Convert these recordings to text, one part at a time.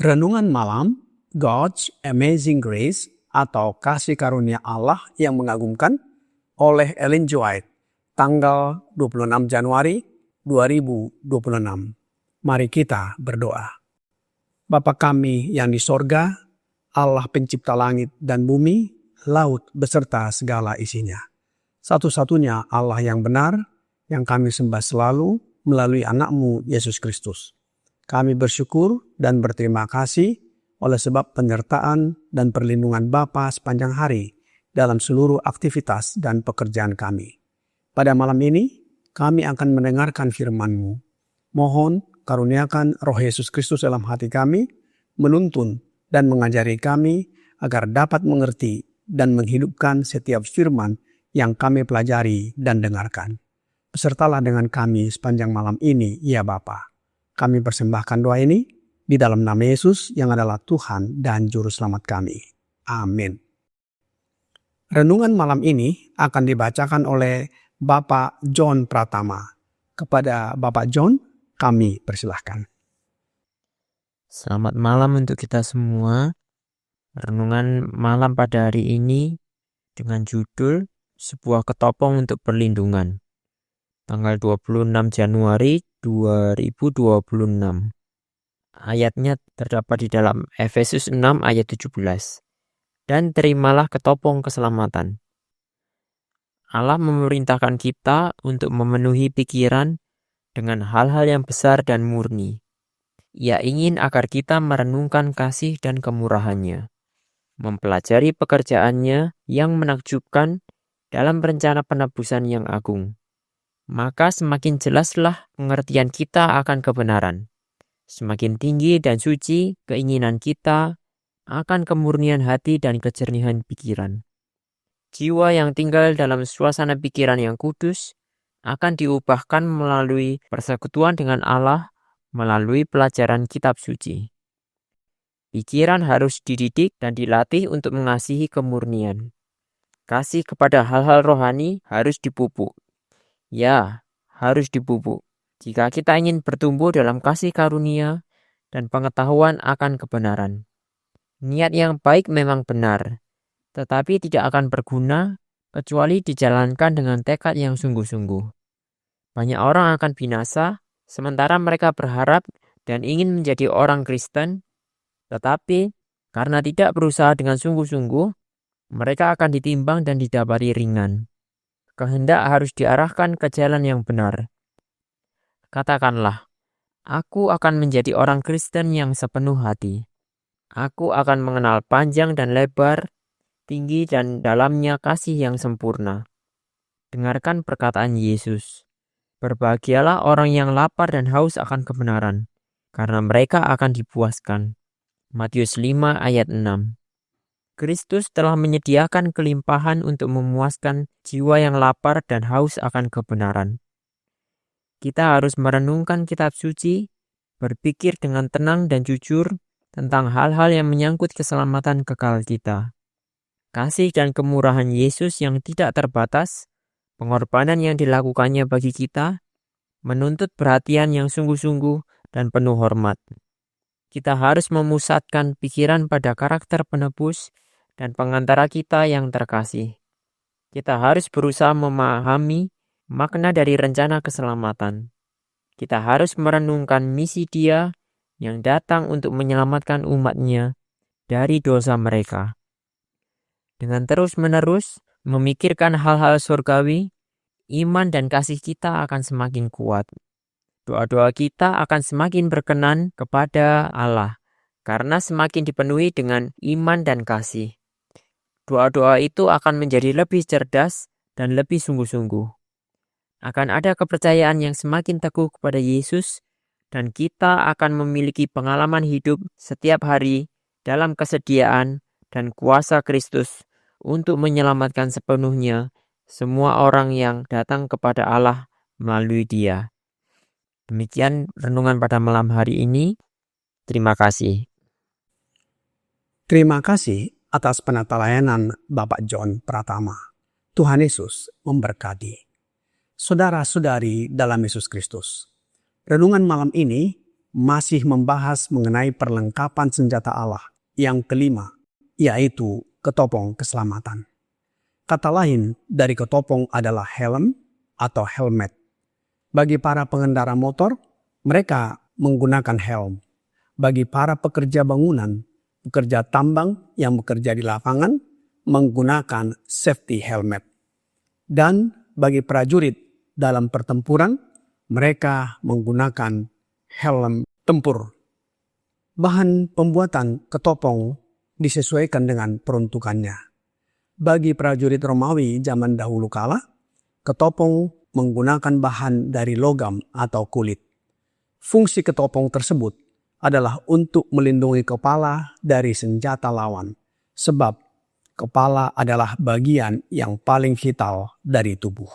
Renungan malam, God's Amazing Grace atau Kasih Karunia Allah yang mengagumkan oleh Ellen G. White, tanggal 26 Januari 2026. Mari kita berdoa. Bapa kami yang di sorga, Allah pencipta langit dan bumi, laut beserta segala isinya. Satu-satunya Allah yang benar, yang kami sembah selalu melalui anak-Mu Yesus Kristus. Kami bersyukur dan berterima kasih oleh sebab penyertaan dan perlindungan Bapa sepanjang hari dalam seluruh aktivitas dan pekerjaan kami. Pada malam ini, kami akan mendengarkan firman-Mu. Mohon karuniakan Roh Yesus Kristus dalam hati kami, menuntun dan mengajari kami agar dapat mengerti dan menghidupkan setiap firman yang kami pelajari dan dengarkan. Besertalah dengan kami sepanjang malam ini, ya Bapa. Kami persembahkan doa ini di dalam nama Yesus yang adalah Tuhan dan Juru Selamat kami. Amin. Renungan malam ini akan dibacakan oleh Bapak John Pratama. Kepada Bapak John, kami persilahkan. Selamat malam untuk kita semua. Renungan malam pada hari ini dengan judul Sebuah Ketopong untuk Perlindungan. Tanggal 26 Januari 2026. Ayatnya terdapat di dalam Efesus 6 ayat 17. Dan terimalah ketopong keselamatan. Allah memerintahkan kita untuk memenuhi pikiran dengan hal-hal yang besar dan murni. Ia ingin agar kita merenungkan kasih dan kemurahannya, mempelajari pekerjaannya yang menakjubkan dalam rencana penebusan yang agung. Maka semakin jelaslah pengertian kita akan kebenaran. Semakin tinggi dan suci keinginan kita akan kemurnian hati dan kejernihan pikiran. Jiwa yang tinggal dalam suasana pikiran yang kudus akan diubahkan melalui persekutuan dengan Allah melalui pelajaran kitab suci. Pikiran harus dididik dan dilatih untuk mengasihi kemurnian. Kasih kepada hal-hal rohani harus dipupuk. Ya, harus dipupuk. Jika kita ingin bertumbuh dalam kasih karunia dan pengetahuan akan kebenaran. Niat yang baik memang benar, tetapi tidak akan berguna kecuali dijalankan dengan tekad yang sungguh-sungguh. Banyak orang akan binasa, sementara mereka berharap dan ingin menjadi orang Kristen, tetapi karena tidak berusaha dengan sungguh-sungguh, mereka akan ditimbang dan didapati ringan. Kehendak harus diarahkan ke jalan yang benar. Katakanlah, aku akan menjadi orang Kristen yang sepenuh hati. Aku akan mengenal panjang dan lebar, tinggi dan dalamnya kasih yang sempurna. Dengarkan perkataan Yesus. Berbahagialah orang yang lapar dan haus akan kebenaran, karena mereka akan dipuaskan. Matius 5 ayat 6. Kristus telah menyediakan kelimpahan untuk memuaskan jiwa yang lapar dan haus akan kebenaran. Kita harus merenungkan kitab suci, berpikir dengan tenang dan jujur tentang hal-hal yang menyangkut keselamatan kekal kita. Kasih dan kemurahan Yesus yang tidak terbatas, pengorbanan yang dilakukannya bagi kita, menuntut perhatian yang sungguh-sungguh dan penuh hormat. Kita harus memusatkan pikiran pada karakter penebus dan pengantara kita yang terkasih. Kita harus berusaha memahami makna dari rencana keselamatan. Kita harus merenungkan misi Dia yang datang untuk menyelamatkan umat-Nya dari dosa mereka. Dengan terus-menerus memikirkan hal-hal surgawi, iman dan kasih kita akan semakin kuat. Doa-doa kita akan semakin berkenan kepada Allah, karena semakin dipenuhi dengan iman dan kasih. Doa-doa itu akan menjadi lebih cerdas dan lebih sungguh-sungguh. Akan ada kepercayaan yang semakin teguh kepada Yesus, dan kita akan memiliki pengalaman hidup setiap hari dalam kesediaan dan kuasa Kristus untuk menyelamatkan sepenuhnya semua orang yang datang kepada Allah melalui Dia. Demikian renungan pada malam hari ini. Terima kasih. Terima kasih atas penata layanan Bapak John Pratama. Tuhan Yesus memberkati. Saudara-saudari dalam Yesus Kristus, renungan malam ini masih membahas mengenai perlengkapan senjata Allah yang kelima, yaitu ketopong keselamatan. Kata lain dari ketopong adalah helm atau helmet. Bagi para pengendara motor, mereka menggunakan helm. Bagi para pekerja bangunan, pekerja tambang yang bekerja di lapangan menggunakan safety helmet. Dan bagi prajurit dalam pertempuran, mereka menggunakan helm tempur. Bahan pembuatan ketopong disesuaikan dengan peruntukannya. Bagi prajurit Romawi zaman dahulu kala, ketopong menggunakan bahan dari logam atau kulit. Fungsi ketopong tersebut adalah untuk melindungi kepala dari senjata lawan, sebab kepala adalah bagian yang paling vital dari tubuh.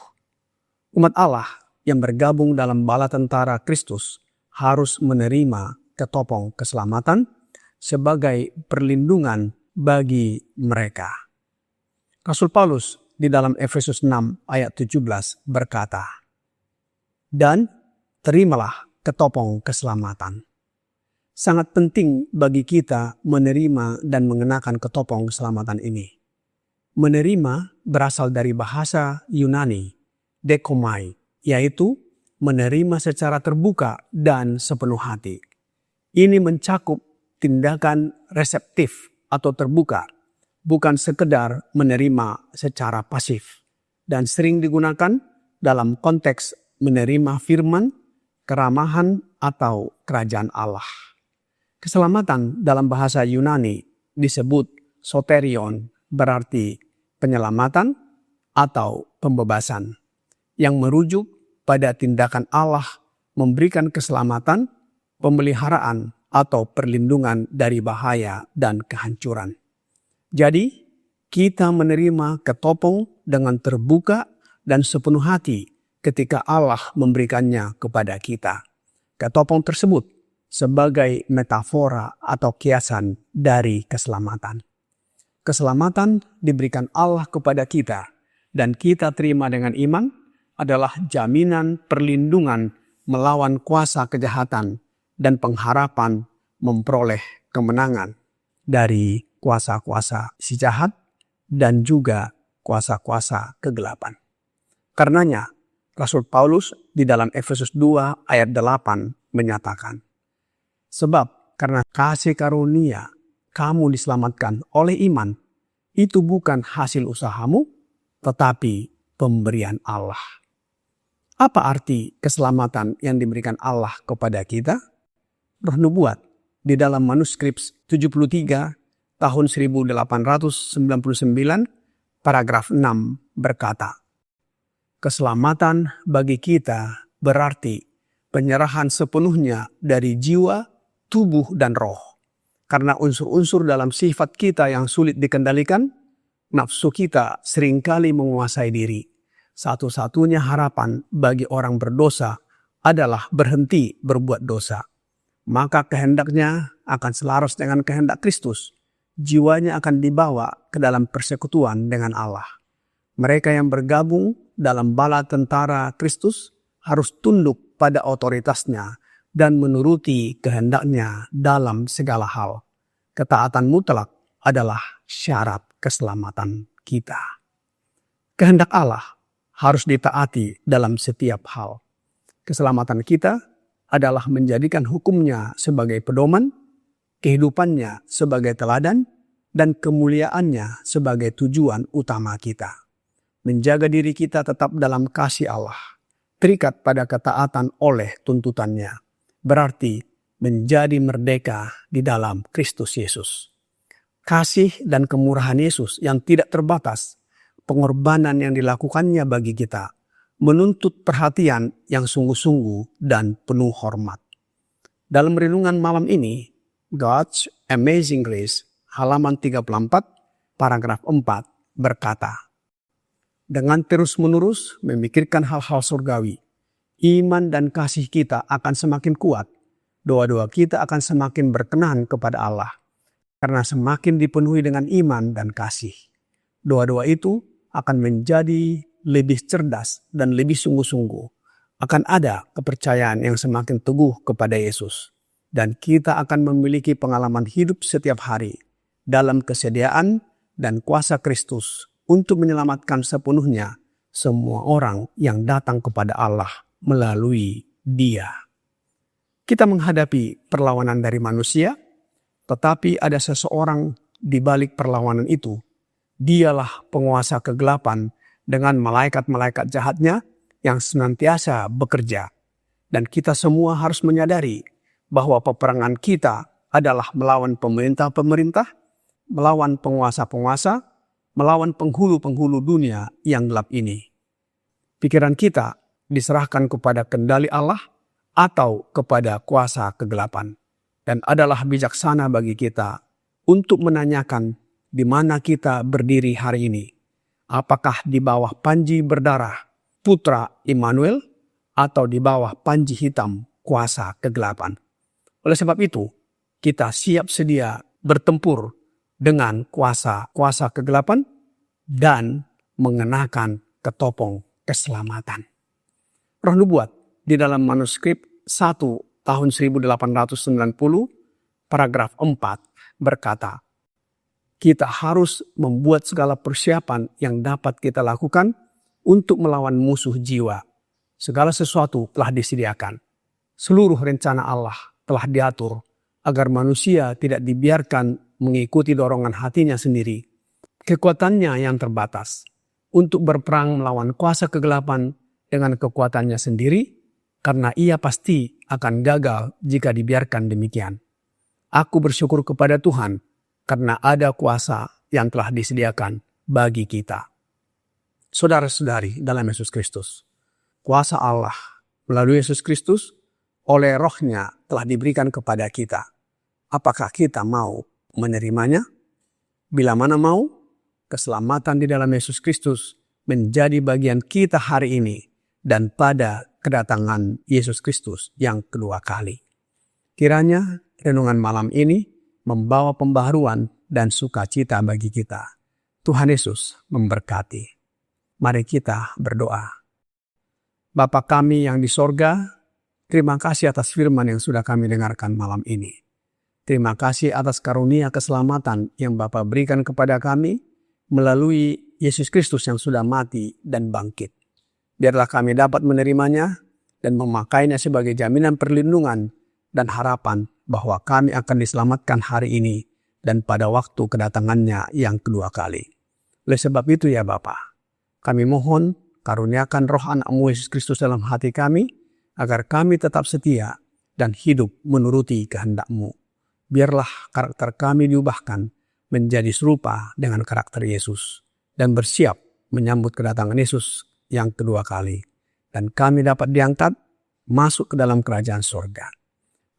Umat Allah yang bergabung dalam bala tentara Kristus harus menerima ketopong keselamatan sebagai perlindungan bagi mereka. Rasul Paulus di dalam Efesus 6 ayat 17 berkata, "Dan terimalah ketopong keselamatan." Sangat penting bagi kita menerima dan mengenakan ketopong keselamatan ini. Menerima berasal dari bahasa Yunani, dekomai, yaitu menerima secara terbuka dan sepenuh hati. Ini mencakup tindakan reseptif atau terbuka, bukan sekedar menerima secara pasif, dan sering digunakan dalam konteks menerima firman, keramahan, atau kerajaan Allah. Keselamatan dalam bahasa Yunani disebut soterion, berarti penyelamatan atau pembebasan, yang merujuk pada tindakan Allah memberikan keselamatan, pemeliharaan, atau perlindungan dari bahaya dan kehancuran. Jadi, kita menerima ketopong dengan terbuka dan sepenuh hati ketika Allah memberikannya kepada kita. Ketopong tersebut sebagai metafora atau kiasan dari keselamatan. Keselamatan diberikan Allah kepada kita dan kita terima dengan iman adalah jaminan perlindungan melawan kuasa kejahatan dan pengharapan memperoleh kemenangan dari kuasa-kuasa si jahat dan juga kuasa-kuasa kegelapan. Karenanya, Rasul Paulus di dalam Efesus 2 ayat 8 menyatakan, "Sebab karena kasih karunia kamu diselamatkan oleh iman, itu bukan hasil usahamu, tetapi pemberian Allah." Apa arti keselamatan yang diberikan Allah kepada kita? Roh Nubuat di dalam manuskrip 73 tahun 1899 paragraf 6 berkata, "Keselamatan bagi kita berarti penyerahan sepenuhnya dari jiwa, tubuh, dan roh. Karena unsur-unsur dalam sifat kita yang sulit dikendalikan, nafsu kita seringkali menguasai diri. Satu-satunya harapan bagi orang berdosa adalah berhenti berbuat dosa. Maka kehendaknya akan selaras dengan kehendak Kristus. Jiwanya akan dibawa ke dalam persekutuan dengan Allah. Mereka yang bergabung dalam bala tentara Kristus harus tunduk pada otoritasnya dan menuruti kehendaknya dalam segala hal. Ketaatan mutlak adalah syarat keselamatan kita. Kehendak Allah harus ditaati dalam setiap hal. Keselamatan kita adalah menjadikan hukumnya sebagai pedoman, kehidupannya sebagai teladan, dan kemuliaannya sebagai tujuan utama kita. Menjaga diri kita tetap dalam kasih Allah, terikat pada ketaatan oleh tuntutannya, berarti menjadi merdeka di dalam Kristus Yesus. Kasih dan kemurahan Yesus yang tidak terbatas, pengorbanan yang dilakukannya bagi kita, menuntut perhatian yang sungguh-sungguh dan penuh hormat. Dalam renungan malam ini, God's Amazing Grace, halaman 34, paragraf 4, berkata, dengan terus-menerus memikirkan hal-hal surgawi, iman dan kasih kita akan semakin kuat. Doa-doa kita akan semakin berkenan kepada Allah, karena semakin dipenuhi dengan iman dan kasih. Doa-doa itu akan menjadi lebih cerdas dan lebih sungguh-sungguh. Akan ada kepercayaan yang semakin teguh kepada Yesus. Dan kita akan memiliki pengalaman hidup setiap hari dalam kesediaan dan kuasa Kristus untuk menyelamatkan sepenuhnya semua orang yang datang kepada Allah melalui Dia. Kita menghadapi perlawanan dari manusia, tetapi ada seseorang di balik perlawanan itu. Dialah penguasa kegelapan dengan malaikat-malaikat jahatnya yang senantiasa bekerja. Dan kita semua harus menyadari bahwa peperangan kita adalah melawan pemerintah-pemerintah, melawan penguasa-penguasa, melawan penghulu-penghulu dunia yang gelap ini. Pikiran kita diserahkan kepada kendali Allah atau kepada kuasa kegelapan. Dan adalah bijaksana bagi kita untuk menanyakan di mana kita berdiri hari ini. Apakah di bawah panji berdarah Putra Immanuel atau di bawah panji hitam kuasa kegelapan. Oleh sebab itu, kita siap sedia bertempur dengan kuasa kegelapan dan mengenakan ketopong keselamatan. Roh Nubuat di dalam manuskrip 1 tahun 1890 paragraf 4 berkata, kita harus membuat segala persiapan yang dapat kita lakukan untuk melawan musuh jiwa. Segala sesuatu telah disediakan. Seluruh rencana Allah telah diatur agar manusia tidak dibiarkan mengikuti dorongan hatinya sendiri, kekuatannya yang terbatas, untuk berperang melawan kuasa kegelapan dengan kekuatannya sendiri, karena ia pasti akan gagal jika dibiarkan demikian. Aku bersyukur kepada Tuhan karena ada kuasa yang telah disediakan bagi kita. Saudara-saudari dalam Yesus Kristus, kuasa Allah melalui Yesus Kristus oleh Roh-Nya telah diberikan kepada kita. Apakah kita mau menerimanya? Bila mana mau, keselamatan di dalam Yesus Kristus menjadi bagian kita hari ini dan pada kedatangan Yesus Kristus yang kedua kali. Kiranya renungan malam ini membawa pembaharuan dan sukacita bagi kita. Tuhan Yesus memberkati. Mari kita berdoa. Bapa kami yang di sorga, terima kasih atas firman yang sudah kami dengarkan malam ini. Terima kasih atas karunia keselamatan yang Bapa berikan kepada kami melalui Yesus Kristus yang sudah mati dan bangkit. Biarlah kami dapat menerimanya dan memakainya sebagai jaminan perlindungan dan harapan bahwa kami akan diselamatkan hari ini dan pada waktu kedatangannya yang kedua kali. Oleh sebab itu ya Bapa, kami mohon karuniakan roh anak-Mu Yesus Kristus dalam hati kami, agar kami tetap setia dan hidup menuruti kehendak-Mu. Biarlah karakter kami diubahkan menjadi serupa dengan karakter Yesus dan bersiap menyambut kedatangan Yesus yang kedua kali. Dan kami dapat diangkat masuk ke dalam kerajaan surga.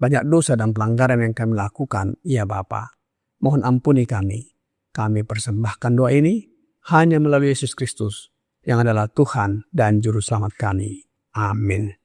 Banyak dosa dan pelanggaran yang kami lakukan, ya Bapa. Mohon ampuni kami. Kami persembahkan doa ini hanya melalui Yesus Kristus yang adalah Tuhan dan Juru Selamat kami. Amin.